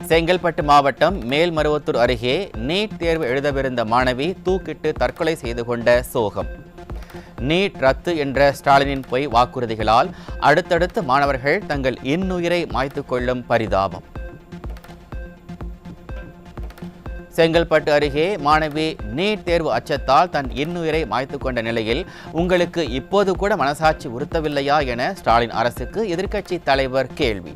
செங்கல்பட்டு மாவட்டம் மேல்மருவத்தூர் அருகே நீட் தேர்வு எழுதவிருந்த மாணவி தூக்கிட்டு தற்கொலை செய்து கொண்ட சோகம். நீட் ரத்து என்ற ஸ்டாலினின் பொய் வாக்குறுதிகளால் அடுத்தடுத்து மாணவர்கள் தங்கள் இன்னுயிரை மாய்த்துக் கொள்ளும் பரிதாபம். செங்கல்பட்டு அருகே மாணவி நீட் தேர்வு அச்சத்தால் தன் இன்னுயிரை மாய்த்துக் கொண்ட நிலையில் உங்களுக்கு இப்போது கூட மனசாட்சி உறுத்தவில்லையா என ஸ்டாலின் அரசுக்கு எதிர்க்கட்சி தலைவர் கேள்வி.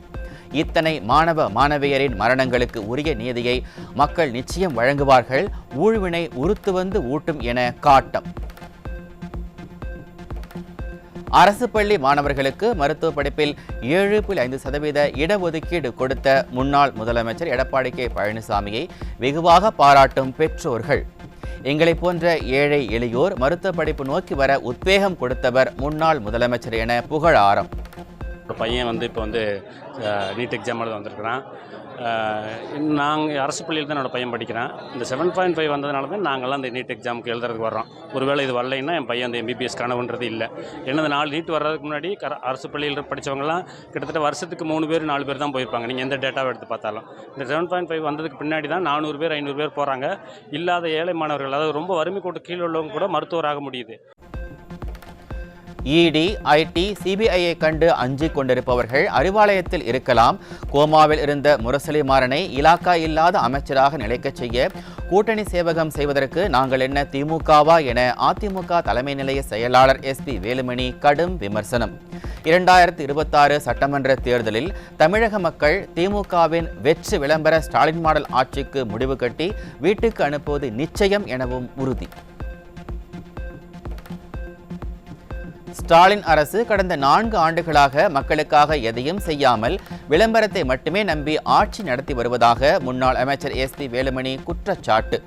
இத்தனை மாணவ மாணவியரின் மரணங்களுக்கு உரிய நீதியை மக்கள் நிச்சயம் வழங்குவார்கள், ஊழ்வினை உறுத்து வந்து ஊட்டும் என காட்டம். அரசு பள்ளி மாணவர்களுக்கு மருத்துவ படிப்பில் 7.5% இடஒதுக்கீடு கொடுத்த முன்னாள் முதலமைச்சர் எடப்பாடி கே பழனிசாமியை வெகுவாக பாராட்டும் பெற்றோர்கள். எங்களை போன்ற ஏழை எளியோர் மருத்துவ படிப்பு நோக்கி வர உத்வேகம் கொடுத்தவர் முன்னாள் முதலமைச்சர் என புகழாரம். பையன் இப்போ நீட் எக்ஸாம் எழுத வந்திருக்கிறான். நாங்கள் அரசு பள்ளியில் தான் என்னோடய பையன் படிக்கிறான். இந்த 7.5 வந்ததுனால தான் நாங்கள்லாம் இந்த நீட் எக்ஸாமுக்கு எழுதுறதுக்கு வர்றோம். ஒருவேளை இது வரலைன்னா என் பையன் அந்த MBBS கனவுன்றது இல்லை. ஏன்னா இந்த 4 நீட் வர்றதுக்கு முன்னாடி அரசு பள்ளியில் படித்தவங்கலாம் கிட்டத்தட்ட வருஷத்துக்கு 3 பேர் 4 பேர் தான் போயிருப்பாங்க. நீங்கள் எந்த டேட்டாவை எடுத்து பார்த்தாலும் இந்த 7.5 வந்ததுக்கு பின்னாடி தான் 400 பேர் 500 பேர் போகிறாங்க. இல்லாத ஏழை மாணவர்கள், அதாவது ரொம்ப வறுமை கோட்டு கீழே உள்ளவங்க கூட மருத்துவராக முடியுது. ED, IT, CBIயை கண்டு அஞ்சிக் கொண்டிருப்பவர்கள் அறிவாலயத்தில் இருக்கலாம். கோமாவில் இருந்த முரசொலி மாறனை இலாக்கா இல்லாத அமைச்சராக நிலைக்கச் செய்ய கூட்டணி சேவகம் செய்வதற்கு நாங்கள் என்ன திமுகவா என அதிமுக தலைமை நிலைய செயலாளர் SP வேலுமணி கடும் விமர்சனம். 2026 சட்டமன்ற தேர்தலில் தமிழக மக்கள் திமுகவின் வெற்றி விளம்பர ஸ்டாலின் மாடல் ஆட்சிக்கு முடிவு கட்டி வீட்டுக்கு அனுப்புவது நிச்சயம் எனவும் உறுதி. ஸ்டாலின் அரசு கடந்த 4 ஆண்டுகளாக மக்களுக்காக எதையும் செய்யாமல் விளம்பரத்தை மட்டுமே நம்பி ஆட்சி நடத்தி வருவதாக முன்னாள் அமைச்சர் SP வேலுமணி குற்றச்சாட்டு.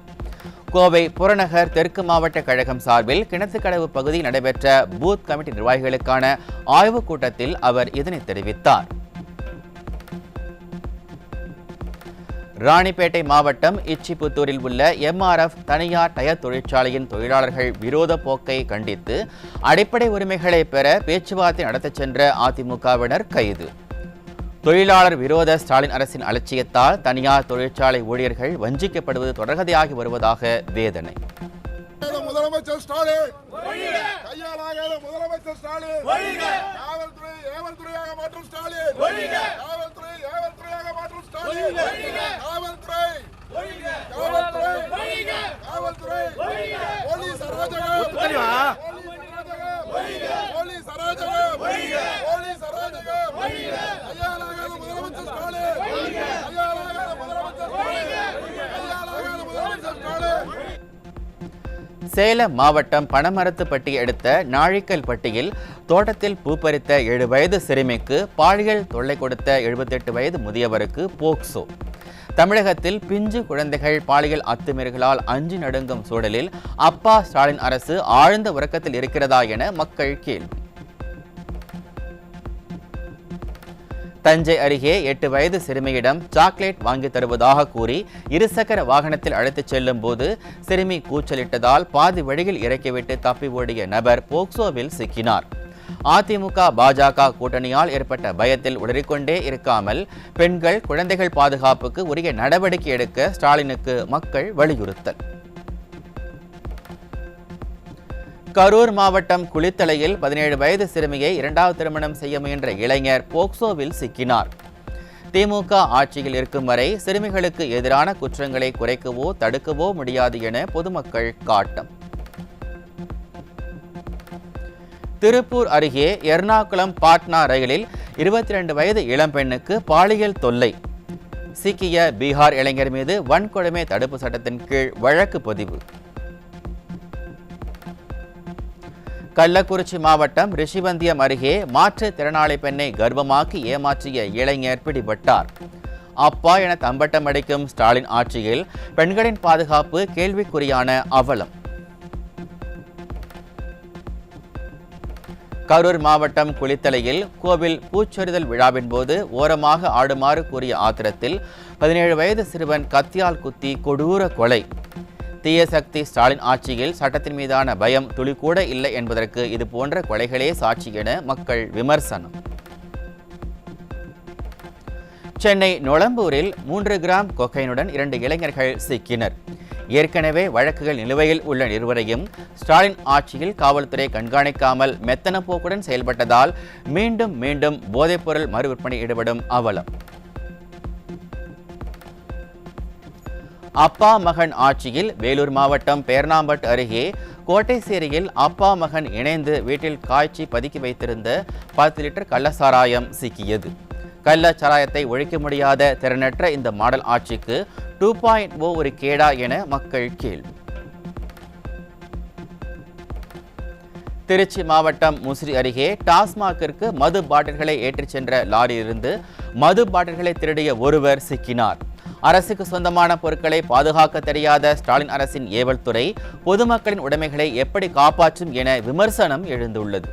கோவை புறநகர் தெற்கு மாவட்ட கழகம் சார்பில் கிணத்துக்கடவு பகுதியில் நடைபெற்ற பூத் கமிட்டி நிர்வாகிகளுக்கான ஆய்வுக் கூட்டத்தில் அவர் இதனை தெரிவித்தார். ராணிப்பேட்டை மாவட்டம் இச்சிபுத்தூரில் உள்ள MRF தனியார் டயர் தொழிற்சாலையின் தொழிலாளர்கள் விரோத போக்கை கண்டித்து அடிப்படை உரிமைகளை பெற பேச்சுவார்த்தை நடத்தச் சென்ற அதிமுகவினர் கைது. தொழிலாளர் விரோத ஸ்டாலின் அரசின் அலட்சியத்தால் தனியார் தொழிற்சாலை ஊழியர்கள் வஞ்சிக்கப்படுவது தொடர்கதையாகி வருவதாக வேதனை. முதலமைச்சர் ஸ்டாலின் கையாளாகாத முதலமைச்சர் ஸ்டாலின் காவல்துறை ஏவல்துறையாக மாற்றும் ஸ்டாலின் காவல்துறை ஏவல்துறையாக மாற்றும் ஸ்டாலின் காவல்துறை காவல்துறை போலீஸ் அராஜகம் போலீஸ் அராஜகம் போலீஸ் அராஜகம் கையாளாகாத முதலமைச்சர் ஸ்டாலின் கையாளாகாத முதலமைச்சர் ஸ்டாலின் கையாளாகாத முதலமைச்சர் ஸ்டாலின். சேலம் மாவட்டம் பனமரத்துப்பட்டி அடுத்த நாழிக்கல்பட்டியில் தோட்டத்தில் பூப்பறித்த 7 வயது சிறுமிக்கு பாலியல் தொல்லை கொடுத்த 78 வயது முதியவருக்கு போக்சோ. தமிழகத்தில் பிஞ்சு குழந்தைகள் பாலியல் அத்துமீறல்களால் அஞ்சி நடுங்கும் சூழலில் அப்பா ஸ்டாலின் அரசு ஆழ்ந்த உறக்கத்தில் இருக்கிறதா என மக்கள் கேள்வி. தஞ்சை அருகே 8 வயது சிறுமியிடம் சாக்லேட் வாங்கி தருவதாக கூறி இருசக்கர வாகனத்தில் அழைத்துச் செல்லும் போது சிறுமி கூச்சலிட்டதால் பாதி வழியில் இறக்கிவிட்டு தப்பி ஓடிய நபர் போக்சோவில் சிக்கினார். அதிமுக பாஜக கூட்டணியால் ஏற்பட்ட பயத்தில் உளறிக்கொண்டே இருக்காமல் பெண்கள் குழந்தைகள் பாதுகாப்புக்கு உரிய நடவடிக்கை எடுக்க ஸ்டாலினுக்கு மக்கள் வலியுறுத்தல். கரூர் மாவட்டம் குளித்தலையில் 17 வயது சிறுமியை 2வது திருமணம் செய்ய முயன்ற இளைஞர் போக்சோவில் சிக்கினார். திமுக ஆட்சியில் இருக்கும் வரை சிறுமிகளுக்கு எதிரான குற்றங்களை குறைக்கவோ தடுக்கவோ முடியாது என பொதுமக்கள் காட்டம். திருப்பூர் அருகே எர்ணாகுளம் பாட்னா ரயிலில் 22 வயது இளம்பெண்ணுக்கு பாலியல் தொல்லை. சிக்கிய பீகார் இளைஞர் மீது வன்கொடுமை தடுப்பு சட்டத்தின் கீழ் வழக்கு பதிவு. கள்ளக்குறிச்சி மாவட்டம் ரிஷிவந்தியம் அருகே மாற்றுத்திறனாளி பெண்ணை கர்ப்பமாக்கி ஏமாற்றிய இளைஞர் பிடிபட்டார். அப்பா என தம்பட்டம் அடிக்கும் ஸ்டாலின் ஆட்சியில் பெண்களின் பாதுகாப்பு கேள்விக்குறியான அவலம். கரூர் மாவட்டம் குளித்தலையில் கோவில் பூச்சொரிதல் விழாவின் போது ஓரமாக ஆடுமாறு கூறிய ஆத்திரத்தில் 17 வயது சிறுவன் கத்தியால் குத்தி கொடூர கொலை. தீய சக்தி ஸ்டாலின் ஆட்சியில் சட்டத்தின் மீதான பயம் துளிக்கூட இல்லை என்பதற்கு இது போன்ற கொலைகளே சாட்சி என மக்கள் விமர்சனம். சென்னை நொளம்பூரில் 3 கிராம் கொக்கைனுடன் 2 இளைஞர்கள் சிக்கினர். ஏற்கனவே வழக்குகள் நிலுவையில் உள்ள இருவரையும் ஸ்டாலின் ஆட்சியில் காவல்துறை கண்காணிக்காமல் மெத்தன போக்குடன் செயல்பட்டதால் மீண்டும் மீண்டும் போதைப்பொருள் மறு விற்பனை ஈடுபடும் அவலம். அப்பா மகன் ஆட்சியில் வேலூர் மாவட்டம் பேர்ணாம்பட்டு அருகே கோட்டைசேரியில் அப்பா மகன் இணைந்து வீட்டில் காய்ச்சி பதுக்கி வைத்திருந்த 10 லிட்டர் கள்ளசாராயம் சிக்கியது. கள்ளச்சாராயத்தை ஒழிக்க முடியாத திறனற்ற இந்த மாடல் ஆட்சிக்கு 2.0 ஒரு கேடா என மக்கள் கேள்வி. திருச்சி மாவட்டம் முசிறி அருகே டாஸ்மாகிற்கு மது பாட்டில்களை ஏற்றிச் சென்ற லாரியிலிருந்து மது பாட்டில்களை திருடிய ஒருவர் சிக்கினார். அரசுக்கு சொந்தமான பொருட்களை பாதுகாக்க தெரியாத ஸ்டாலின் அரசின் ஏவல் துறை பொதுமக்களின் உடைமைகளை எப்படி காப்பாற்றும் என விமர்சனம் எழுந்துள்ளது.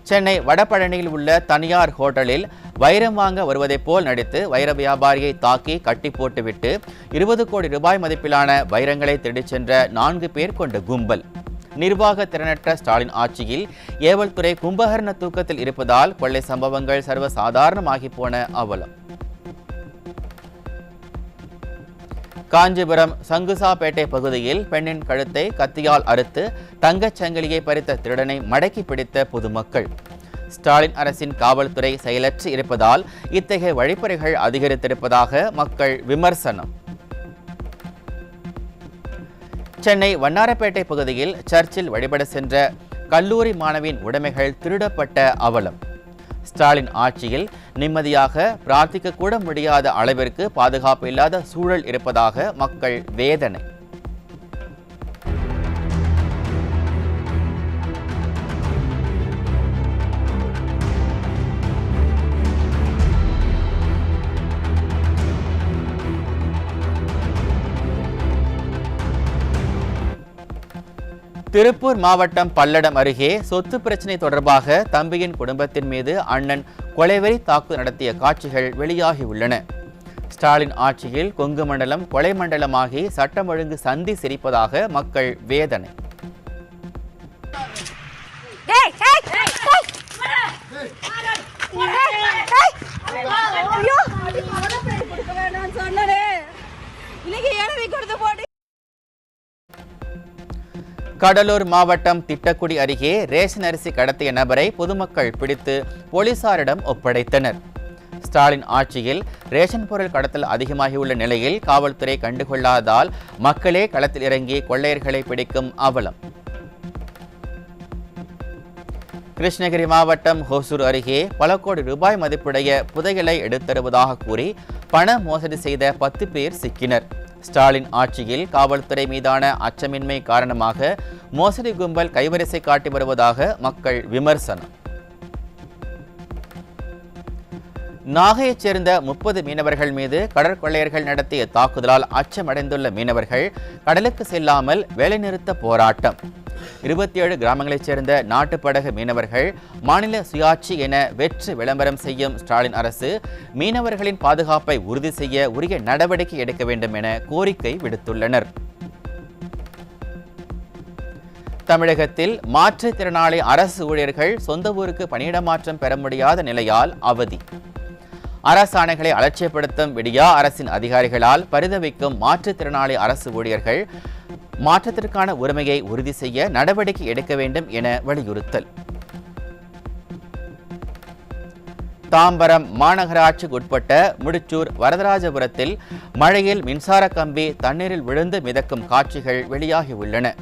சென்னை வடபழனியில் உள்ள தனியார் ஹோட்டலில் வைரம் வாங்க வருவதைப் போல் நடித்து வைர வியாபாரியை தாக்கி கட்டி போட்டுவிட்டு 20 கோடி ரூபாய் மதிப்பிலான வைரங்களை திருடிச் சென்ற 4 பேர் கொண்ட கும்பல். நிர்வாக திறனற்ற ஸ்டாலின் ஆட்சியில் ஏவல் துறை கும்பகர்ண தூக்கத்தில் இருப்பதால் கொள்ளை சம்பவங்கள் சர்வசாதாரணமாகி போன அவலம். காஞ்சிபுரம் சங்குசாப்பேட்டை பகுதியில் பெண்ணின் கழுத்தை கத்தியால் அறுத்து தங்கச் சங்கிலியை பறித்த திருடனை மடக்கி பிடித்த பொதுமக்கள். ஸ்டாலின் அரசின் காவல்துறை செயலற்று இருப்பதால் இத்தகைய வழிப்பறைகள் அதிகரித்திருப்பதாக மக்கள் விமர்சனம். சென்னை வண்ணாரப்பேட்டை பகுதியில் சர்ச்சில் வழிபட சென்ற கல்லூரி மாணவியின் உடைமைகள் திருடப்பட்ட அவலம். ஸ்டாலின் ஆட்சியில் நிம்மதியாக பிரார்த்திக்க கூட முடியாத அளவிற்கு பாதுகாப்பு இல்லாத சூழல் இருப்பதாக மக்கள் வேதனை. திருப்பூர் மாவட்டம் பல்லடம் அருகே சொத்து பிரச்சினை தொடர்பாக தம்பியின் குடும்பத்தின் மீது அண்ணன் கொலைவெறி தாக்குதல் நடத்திய காட்சிகள் வெளியாகியுள்ளன. ஸ்டாலின் ஆட்சியில் கொங்கு மண்டலம் கொலை மண்டலமாகி சட்டம் ஒழுங்கு சந்தி சிரிப்பதாக மக்கள் வேதனை. கடலூர் மாவட்டம் திட்டக்குடி அருகே ரேஷன் அரிசி கடத்திய நபரை பொதுமக்கள் பிடித்து போலீசாரிடம் ஒப்படைத்தனர். ஸ்டாலின் ஆட்சியில் ரேஷன் பொருள் கடத்தல் அதிகமாகியுள்ள நிலையில் காவல்துறை கண்டுகொள்ளாததால் மக்களே களத்தில் இறங்கி கொள்ளையர்களை பிடிக்கும் அவலம். கிருஷ்ணகிரி மாவட்டம் ஹோசூர் அருகே பல கோடி ரூபாய் மதிப்புடைய புதையலை எடுத்தருவதாக கூறி பண மோசடி செய்த 10 பேர் சிக்கினர். ஸ்டாலின் ஆட்சியில் காவல்துறை மீதான அச்சமின்மை காரணமாக மோசடி கும்பல் கைவரிசை காட்டி வருவதாக மக்கள் விமர்சனம். நாகையைச் சேர்ந்த 30 மீனவர்கள் மீது கடற்கொள்ளையர்கள் நடத்திய தாக்குதலால் அச்சமடைந்துள்ள மீனவர்கள் கடலுக்கு செல்லாமல் வேலைநிறுத்த போராட்டம். 27 கிராமங்களைச் சேர்ந்த நாட்டுப்படகு மீனவர்கள் மாநில சுயாட்சி என வெற்று விளம்பரம் செய்யும் ஸ்டாலின் அரசு மீனவர்களின் பாதுகாப்பை உறுதி செய்ய உரிய நடவடிக்கை எடுக்க வேண்டும் என கோரிக்கை விடுத்துள்ளனர். தமிழகத்தில் மாற்றுத்திறனாளி அரசு ஊழியர்கள் சொந்த ஊருக்கு பணியிட மாற்றம் பெற முடியாத நிலையால் அவதி. அரசாணைகளை அலட்சியப்படுத்தும் விடியா அரசின் அதிகாரிகளால் பரிதவிக்கும் மாற்றுத்திறனாளி அரசு ஊழியர்கள் மாற்றத்திற்கான உரிமையை உறுதி செய்ய நடவடிக்கை எடுக்க வேண்டும் என வலியுறுத்தல். தாம்பரம் மாநகராட்சிக்கு உட்பட்ட முடிச்சூர் வரதராஜபுரத்தில் மழையில் மின்சார கம்பி தண்ணீரில் விழுந்து மிதக்கும் காட்சிகள் வெளியாகியுள்ளன.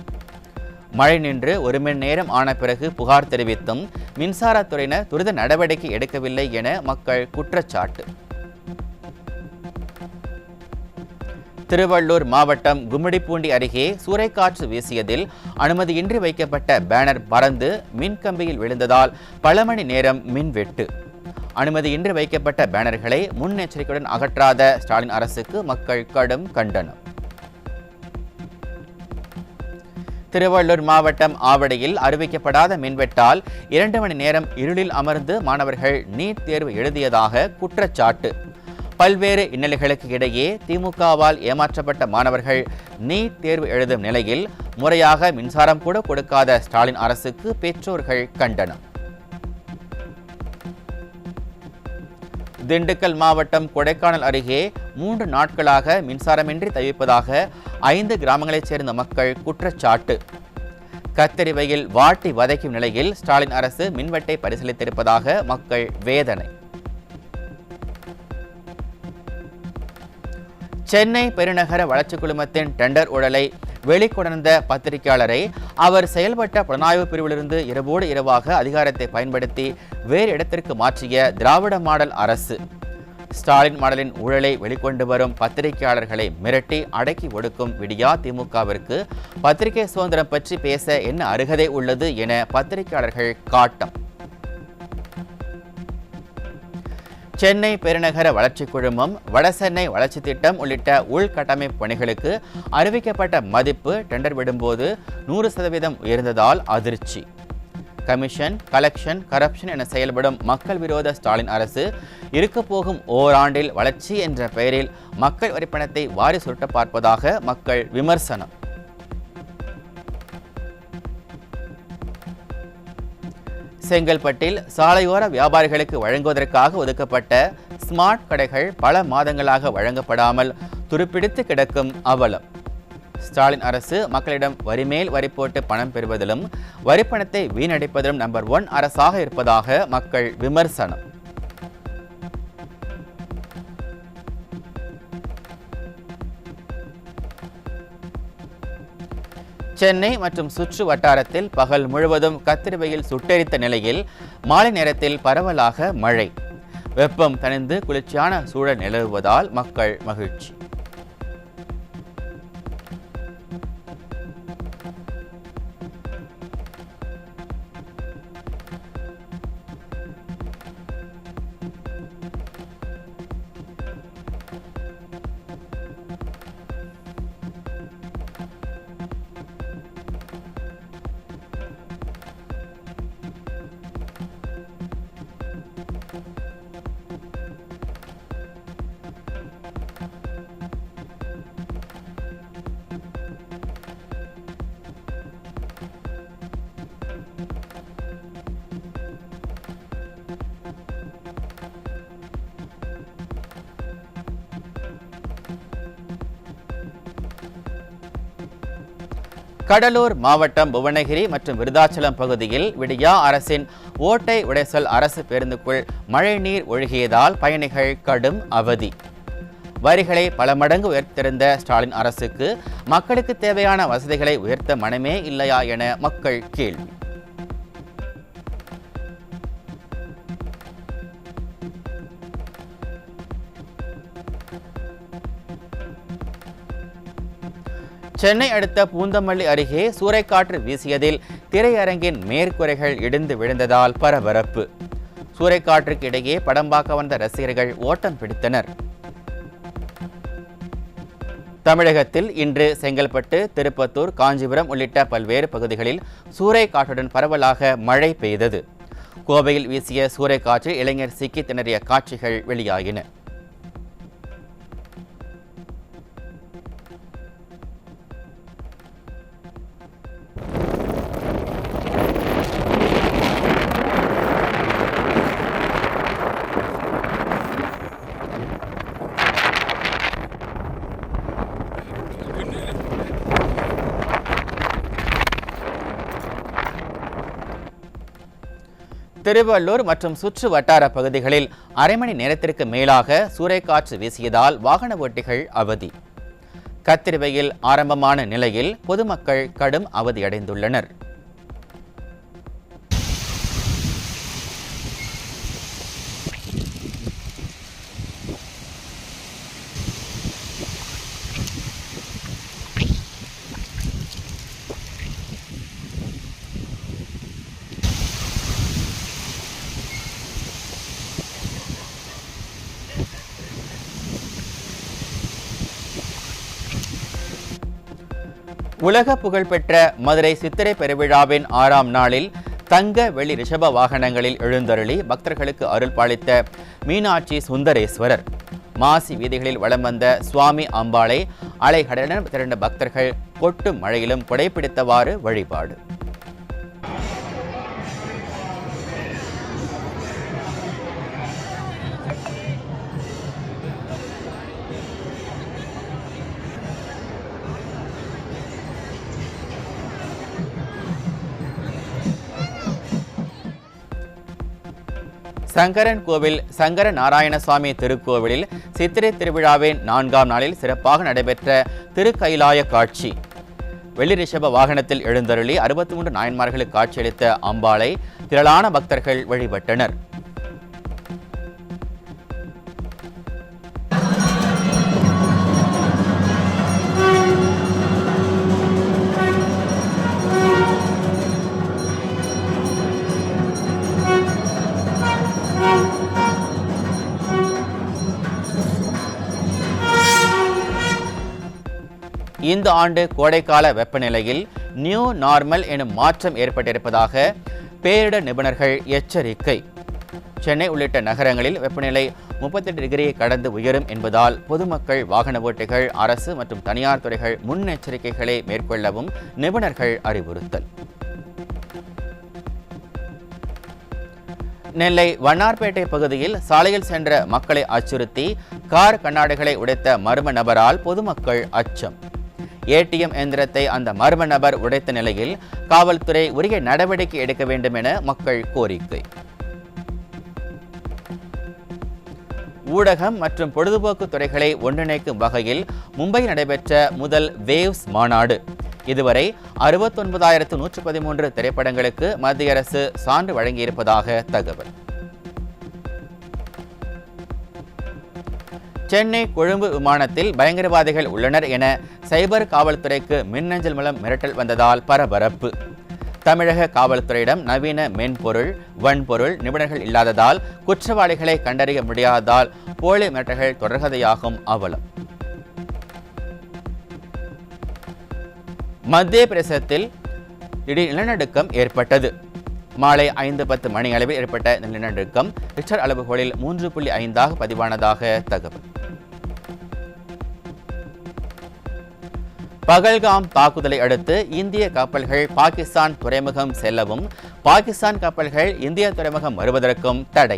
மழை நின்று 1 மணி நேரம் ஆன பிறகு புகார் தெரிவித்தும் மின்சாரத்துறையினர் துரித நடவடிக்கை எடுக்கவில்லை என மக்கள் குற்றச்சாட்டு. திருவள்ளூர் மாவட்டம் கும்மிடிப்பூண்டி அருகே சூறைக்காற்று வீசியதில் அனுமதியின்றி வைக்கப்பட்ட பேனர் பறந்து மின்கம்பியில் விழுந்ததால் பல மணி நேரம் மின்வெட்டு. அனுமதியின்றி வைக்கப்பட்ட பேனர்களை முன்னெச்சரிக்கையுடன் அகற்றாத ஸ்டாலின் அரசுக்கு மக்கள் கடும் கண்டனம். திருவள்ளூர் மாவட்டம் ஆவடியில் அறிவிக்கப்படாத மின்வெட்டால் 2 மணி நேரம் இருளில் அமர்ந்து மாணவர்கள் நீட் தேர்வு எழுதியதாக குற்றச்சாட்டு. பல்வேறு இன்னல்களுக்கு இடையே திமுகவால் ஏமாற்றப்பட்ட மாணவர்கள் நீட் தேர்வு எழுதும் நிலையில் முறையாக மின்சாரம் கூட கொடுக்காத ஸ்டாலின் அரசுக்கு பெற்றோர்கள் கண்டனம். திண்டுக்கல் மாவட்டம் கொடைக்கானல் அருகே 3 நாட்களாக மின்சாரமின்றி தவிப்பதாக 5 கிராமங்களைச் சேர்ந்த மக்கள் குற்றச்சாட்டு. கத்தரி வெயில் வாட்டி வதைக்கும் நிலையில் ஸ்டாலின் அரசு மின்வெட்டை பரிசீலித்திருப்பதாக மக்கள் வேதனை. சென்னை பெருநகர வளர்ச்சி குழுமத்தின் டெண்டர் ஊழலை வெளிக்கொணர்ந்த பத்திரிகையாளரை அவர் செயல்பட்ட புலனாய்வு பிரிவிலிருந்து இரவோடு இரவாக அதிகாரத்தை பயன்படுத்தி வேறு இடத்திற்கு மாற்றிய திராவிட மாடல் அரசு. ஸ்டாலின் மாடலின் ஊழலை வெளிக்கொண்டு வரும் பத்திரிகையாளர்களை மிரட்டி அடக்கி ஒடுக்கும் விடியா திமுகவிற்கு பத்திரிகை சுதந்திரம் பற்றி பேச என்ன அருகதை உள்ளது என பத்திரிகையாளர்கள் காட்டம். சென்னை பெருநகர வளர்ச்சி குழுமம், வடசென்னை வளர்ச்சி திட்டம் உள்ளிட்ட உள்கட்டமைப்பு பணிகளுக்கு அறிவிக்கப்பட்ட மதிப்பு டெண்டர் விடும்போது 100% உயர்ந்ததால் அதிர்ச்சி. கமிஷன், கலெக்ஷன், கரப்ஷன் என செயல்படும் மக்கள் விரோத ஸ்டாலின் அரசு இருக்கப்போகும் ஓராண்டில் வளர்ச்சி என்ற பெயரில் மக்கள் வரிப்பணத்தை வாரி சுருட்ட பார்ப்பதாக மக்கள் விமர்சனம். செங்கல்பட்டில் சாலையோர வியாபாரிகளுக்கு வழங்குவதற்காக ஒதுக்கப்பட்ட ஸ்மார்ட் கடைகள் பல மாதங்களாக வழங்கப்படாமல் துருப்பிடித்து கிடக்கும் அவலம். ஸ்டாலின் அரசு மக்களிடம் வரி மேல் வரி போட்டு பணம் பெறுவதிலும் வரிப்பணத்தை வீணடிப்பதிலும் நம்பர் 1 அரசாக இருப்பதாக மக்கள் விமர்சனம். சென்னை மற்றும் சுற்று வட்டாரத்தில் பகல் முழுவதும் கத்திரி வெயில் சுட்டெரித்த நிலையில் மாலை நேரத்தில் பரவலாக மழை. வெப்பம் தணிந்து குளிர்ச்சியான சூழல் நிலவுவதால் மக்கள் மகிழ்ச்சி. கடலூர் மாவட்டம் புவனகிரி மற்றும் விருதாச்சலம் பகுதியில் விடியா அரசின் ஓட்டை உடைசல் அரசு பேருந்துக்குள் மழைநீர் ஒழுகியதால் பயணிகள் கடும் அவதி. வரிகளை பல மடங்கு உயர்த்திருந்த ஸ்டாலின் அரசுக்கு மக்களுக்கு தேவையான வசதிகளை உயர்த்த மனமே இல்லையா என மக்கள் கேள்வி. சென்னை அடுத்த பூந்தமல்லி அருகே சூறைக்காற்று வீசியதில் திரையரங்கின் மேற்கூரைகள் இடிந்து விழுந்ததால் பரபரப்பு. சூறைக்காற்றுக்கு இடையே படம் பார்க்க வந்த ரசிகர்கள் ஓட்டம் பிடித்தனர். தமிழகத்தில் இன்று செங்கல்பட்டு, திருப்பத்தூர், காஞ்சிபுரம் உள்ளிட்ட பல்வேறு பகுதிகளில் சூறைக்காற்றுடன் பரவலாக மழை பெய்தது. கோவையில் வீசிய சூறைக்காற்றில் இளைஞர் சிக்கி திணறிய காட்சிகள் வெளியாகின. திருவள்ளூர் மற்றும் சுற்று வட்டார பகுதிகளில் அரை மணி நேரத்திற்கு மேலாக சூறைக்காற்று வீசியதால் வாகன ஓட்டிகள் அவதி. கத்திரி வெயில் ஆரம்பமான நிலையில் பொதுமக்கள் கடும் அவதியடைந்துள்ளனர். உலக புகழ்பெற்ற மதுரை சித்திரை பெருவிழாவின் 6ஆம் நாளில் தங்க வெள்ளி ரிஷப வாகனங்களில் எழுந்தருளி பக்தர்களுக்கு அருள் பாலித்த மீனாட்சி சுந்தரேஸ்வரர் மாசி வீதிகளில் வலம் வந்த சுவாமி அம்பாளை அலைகடலுடன் திரண்ட பக்தர்கள் கொட்டும் மழையிலும் கொடைப்பிடித்தவாறு வழிபாடு. சங்கரன் கோவில் சங்கர நாராயணசுவாமி திருக்கோவிலில் சித்திரை திருவிழாவின் 4ஆம் நாளில் சிறப்பாக நடைபெற்ற திருக்கைலாய காட்சி. வெள்ளி ரிஷப வாகனத்தில் எழுந்தருளி 63 நாயன்மார்களுக்கு காட்சியளித்த அம்பாளை திரளான பக்தர்கள் வழிபட்டனர். இந்த ஆண்டு கோடைக்கால வெப்பநிலையில் நியூ நார்மல் எனும் மாற்றம் ஏற்பட்டிருப்பதாக பேரிடர் நிபுணர்கள் எச்சரிக்கை. சென்னை உள்ளிட்ட நகரங்களில் வெப்பநிலை 38 டிகிரியை கடந்து உயரும் என்பதால் பொதுமக்கள், வாகன ஓட்டிகள், அரசு மற்றும் தனியார் துறைகள் முன்னெச்சரிக்கைகளை மேற்கொள்ளவும் நிபுணர்கள் அறிவுறுத்தல். நெல்லை வண்ணார்பேட்டை பகுதியில் சாலையில் சென்ற மக்களை அச்சுறுத்தி கார் கண்ணாடிகளை உடைத்த மர்ம நபரால் பொதுமக்கள் அச்சம். ஏடிஎம் எந்திரத்தை அந்த மர்ம நபர் உடைத்த நிலையில் காவல்துறை உரிய நடவடிக்கை எடுக்க வேண்டும் என மக்கள் கோரிக்கை. ஊடகம் மற்றும் பொழுதுபோக்கு துறைகளை ஒன்றிணைக்கும் வகையில் மும்பையில் நடைபெற்ற முதல் வேவ்ஸ் மாநாடு. இதுவரை 69,113 திரைப்படங்களுக்கு மத்திய அரசு சான்று வழங்கியிருப்பதாக தகவல். சென்னை கொழும்பு விமானத்தில் பயங்கரவாதிகள் உள்ளனர் என சைபர் காவல்துறைக்கு மின்னஞ்சல் மூலம் மிரட்டல் வந்ததால் பரபரப்பு. தமிழக காவல்துறையிடம் நவீன மென்பொருள், வன்பொருள் நிபுணர்கள் இல்லாததால் குற்றவாளிகளை கண்டறிய முடியாததால் போலி மிரட்டல்கள் தொடர்கதையாகும் அவலம். மத்திய பிரதேசத்தில் திடீர் நிலநடுக்கம் ஏற்பட்டது. மாலை 5:10 மணி அளவில் ஏற்பட்ட நிலநடுக்கம் ரிக்டர் அளவுகோலில் 3.5 பதிவானதாக தகவல். பகல்காம் தாக்குதலை அடுத்து இந்திய கப்பல்கள் பாகிஸ்தான் துறைமுகம் செல்லவும், பாகிஸ்தான் கப்பல்கள் இந்திய துறைமுகம் வருவதற்கும் தடை.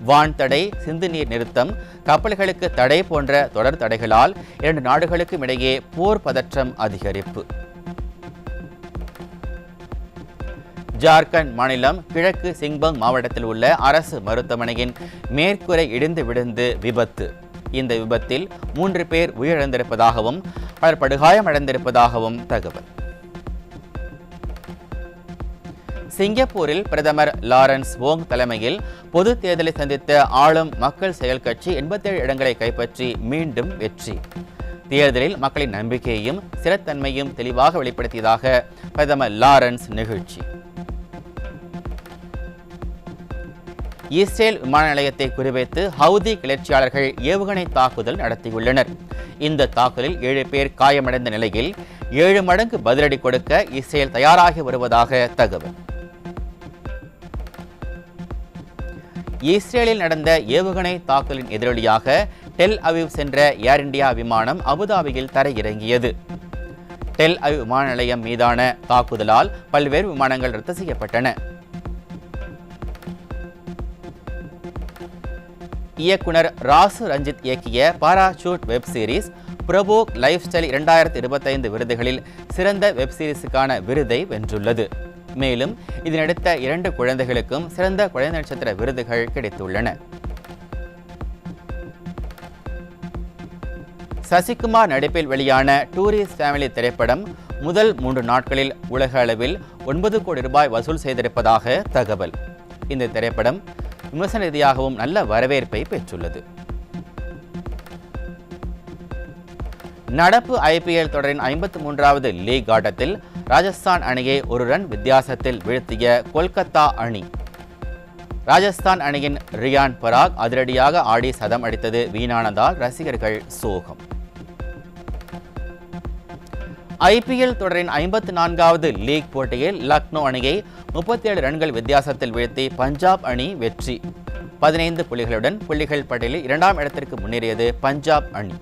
வான் தடை, சிந்து நீர் நிறுத்தம், கப்பல்களுக்கு தடை போன்ற தொடர் தடைகளால் 2 நாடுகளுக்கும் இடையே போர் பதற்றம் அதிகரிப்பு. ஜார்க்கண்ட் மாநிலம் கிழக்கு சிங்பங் மாவட்டத்தில் உள்ள அரசு மருத்துவமனையின் மேற்கூரை இடிந்து விழுந்து விபத்து. இந்த விபத்தில் 3 பேர் உயிரிழந்திருப்பதாகவும் பலர் படுகாயமடைந்திருப்பதாகவும் தகவல். சிங்கப்பூரில் பிரதமர் லாரன்ஸ் வோங் தலைமையில் பொது தேர்தலை சந்தித்த ஆளும் மக்கள் செயல் கட்சி 87 இடங்களை கைப்பற்றி மீண்டும் வெற்றி. தேர்தலில் மக்களின் நம்பிக்கையையும் ஸ்திரத்தன்மையும் தெளிவாக வெளிப்படுத்தியதாக பிரதமர் லாரன்ஸ் நிகழ்ச்சி. இஸ்ரேல் விமான நிலையத்தை குறிவைத்து ஹவுதி கிளர்ச்சியாளர்கள் ஏவுகணை தாக்குதல் நடத்தியுள்ளனர். இந்த தாக்குதலில் 7 பேர் காயமடைந்த நிலையில் 7 மடங்கு பதிலடி கொடுக்க இஸ்ரேல் தயாராகி வருவதாக தகவல். இஸ்ரேலில் நடந்த ஏவுகணை தாக்குதலின் எதிரொலியாக டெல் அவீவ் சென்ற ஏர் இந்தியா விமானம் அபுதாபியில் தரையிறங்கியது. டெல் அவீவ் விமான நிலையம் மீதான தாக்குதலால் பல்வேறு விமானங்கள் ரத்து செய்யப்பட்டன. இயக்குனர் ராசு ரஞ்சித் இயக்கிய parachute web series provoke lifestyle 2025 விருதுகளில் சிறந்த வெப் சீரிஸுக்கான விருதை வென்றுள்ளது. மேலும் இது நடித்த 2 குழந்தைகளுக்கும் சிறந்த குழந்தை நட்சத்திர விருதுகள் கிடைத்துள்ளன. சசிகுமார் நடிப்பில் வெளியான டூரிஸ்ட் ஃபேமிலி திரைப்படம் முதல் 3 நாட்களில் உலக அளவில் 9 கோடி ரூபாய் வசூல் செய்திருப்பதாக தகவல். இந்த திரைப்படம் விமர்சன ரீதியாகவும் நல்ல வரவேற்பை பெற்றுள்ளது. நடப்பு IPL தொடரின் 53வது லீக் ஆட்டத்தில் ராஜஸ்தான் அணியை 1 ரன் வித்தியாசத்தில் வீழ்த்திய கொல்கத்தா அணி. ராஜஸ்தான் அணியின் ரியான் பராக் அதிரடியாக ஆடி சதம் அடித்தது வீணானதால் ரசிகர்கள் சோகம். IPL தொடரின் 54வது லீக் போட்டியில் லக்னோ அணியை 37 ரன்கள் வித்தியாசத்தில் வீழ்த்தி பஞ்சாப் அணி வெற்றி. 15 புள்ளிகளுடன் புள்ளிகள் பட்டியலில் 2ஆம் இடத்திற்கு முன்னேறியது பஞ்சாப் அணி.